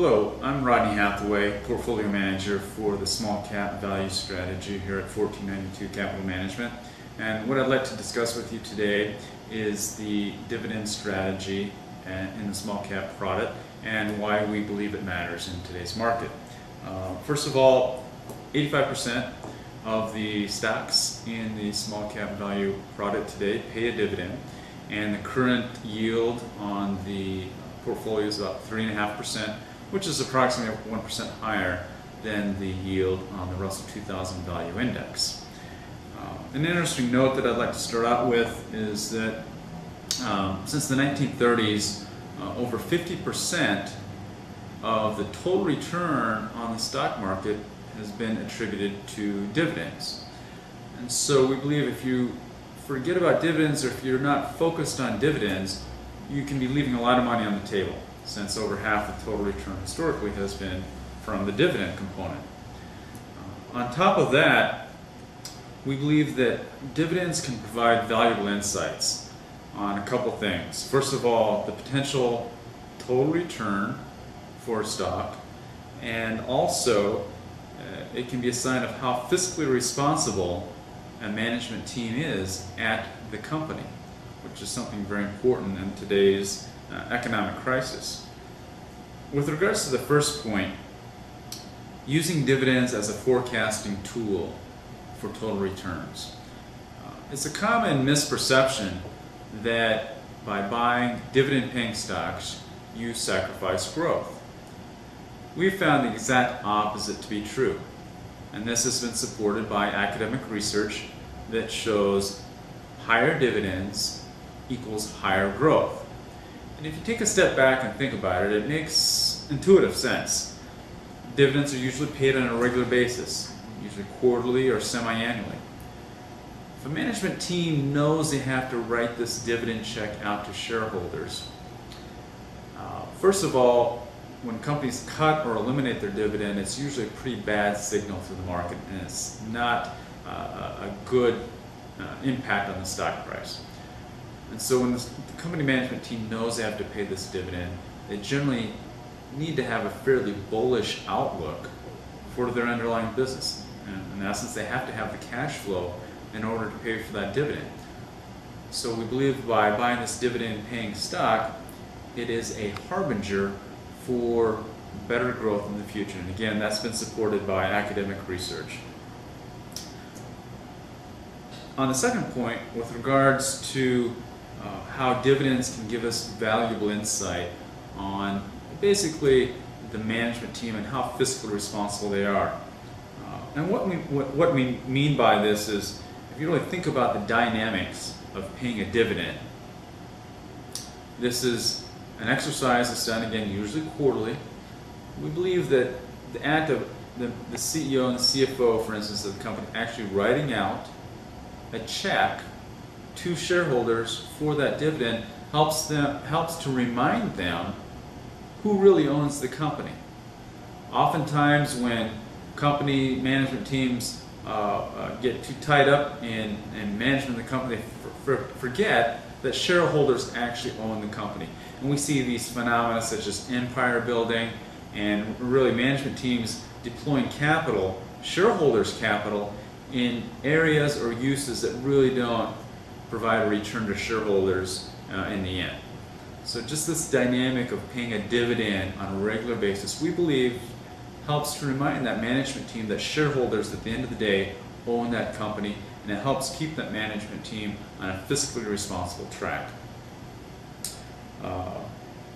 Hello, I'm Rodney Hathaway, Portfolio Manager for the Small Cap Value Strategy here at 1492 Capital Management. And what I'd like to discuss with you today is the dividend strategy in the small cap product and why we believe it matters in today's market. First of all, 85% of the stocks in the small cap value product today pay a dividend, and the current yield on the portfolio is about 3.5%, which is approximately 1% higher than the yield on the Russell 2000 Value Index. An interesting note that I'd like to start out with is that since the 1930s, over 50% of the total return on the stock market has been attributed to dividends. And so we believe if you forget about dividends, or if you're not focused on dividends, you can be leaving a lot of money on the table, since over half the total return historically has been from the dividend component. On top of that, we believe that dividends can provide valuable insights on a couple things. First of all, the potential total return for a stock, and also it can be a sign of how fiscally responsible a management team is at the company, which is something very important in today's economic crisis. With regards to the first point, using dividends as a forecasting tool for total returns. It's a common misperception that by buying dividend-paying stocks, you sacrifice growth. We've found the exact opposite to be true, and this has been supported by academic research that shows higher dividends equals higher growth. And if you take a step back and think about it, it makes intuitive sense. Dividends are usually paid on a regular basis, usually quarterly or semi-annually. If a management team knows they have to write this dividend check out to shareholders, first of all, when companies cut or eliminate their dividend, it's usually a pretty bad signal to the market, and it's not a good impact on the stock price. And so when the company management team knows they have to pay this dividend, they generally need to have a fairly bullish outlook for their underlying business. And in essence, they have to have the cash flow in order to pay for that dividend. So we believe by buying this dividend-paying stock, it is a harbinger for better growth in the future. And again, that's been supported by academic research. On the second point, with regards to how dividends can give us valuable insight on basically the management team and how fiscally responsible they are. And what we mean by this is, if you really think about the dynamics of paying a dividend, this is an exercise that's done, again, usually quarterly. We believe that the act of the CEO and the CFO, for instance, of the company actually writing out a check to shareholders for that dividend helps to remind them who really owns the company. Oftentimes when company management teams get too tied up in management of the company, they forget that shareholders actually own the company. And we see these phenomena such as empire building and really management teams deploying capital, shareholders' capital, in areas or uses that really don't provide a return to shareholders in the end. So just this dynamic of paying a dividend on a regular basis, we believe, helps to remind that management team that shareholders at the end of the day own that company, and it helps keep that management team on a fiscally responsible track.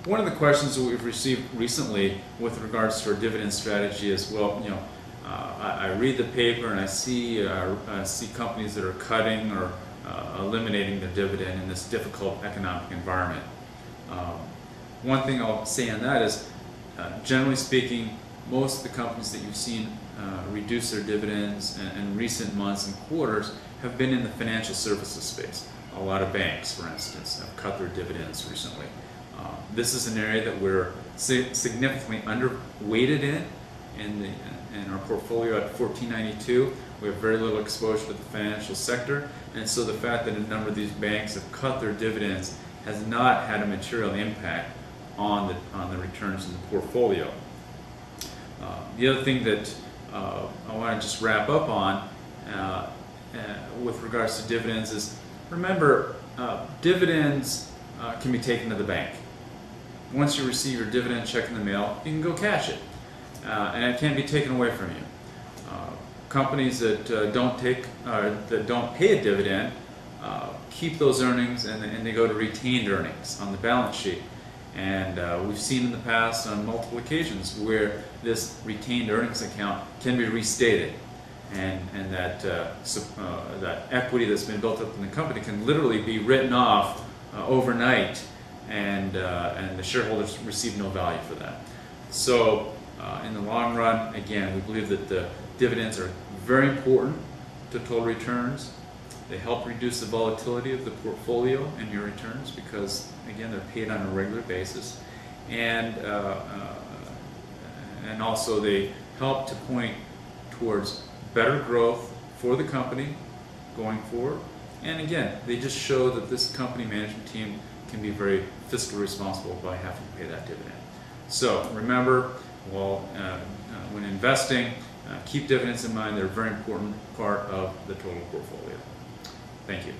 One of the questions that we've received recently with regards to our dividend strategy is, well, I read the paper and I see companies that are cutting or eliminating their dividend in this difficult economic environment. One thing I'll say on that is, generally speaking, most of the companies that you've seen reduce their dividends in recent months and quarters have been in the financial services space. A lot of banks, for instance, have cut their dividends recently. This is an area that we're significantly underweighted in our portfolio at 1492. We have very little exposure to the financial sector, and so the fact that a number of these banks have cut their dividends has not had a material impact on the returns in the portfolio. The other thing that I want to just wrap up on with regards to dividends is, remember, dividends can be taken to the bank. Once you receive your dividend check in the mail, you can go cash it, and it can't be taken away from you. Companies that don't pay a dividend keep those earnings, and they go to retained earnings on the balance sheet. And we've seen in the past on multiple occasions where this retained earnings account can be restated, and that equity that's been built up in the company can literally be written off overnight, and the shareholders receive no value for that. So in the long run, again, we believe that the dividends are very important to total returns. They help reduce the volatility of the portfolio and your returns because, again, they're paid on a regular basis, and also they help to point towards better growth for the company going forward. And again, they just show that this company management team can be very fiscally responsible by having to pay that dividend. So remember, when investing, keep dividends in mind. They're a very important part of the total portfolio. Thank you.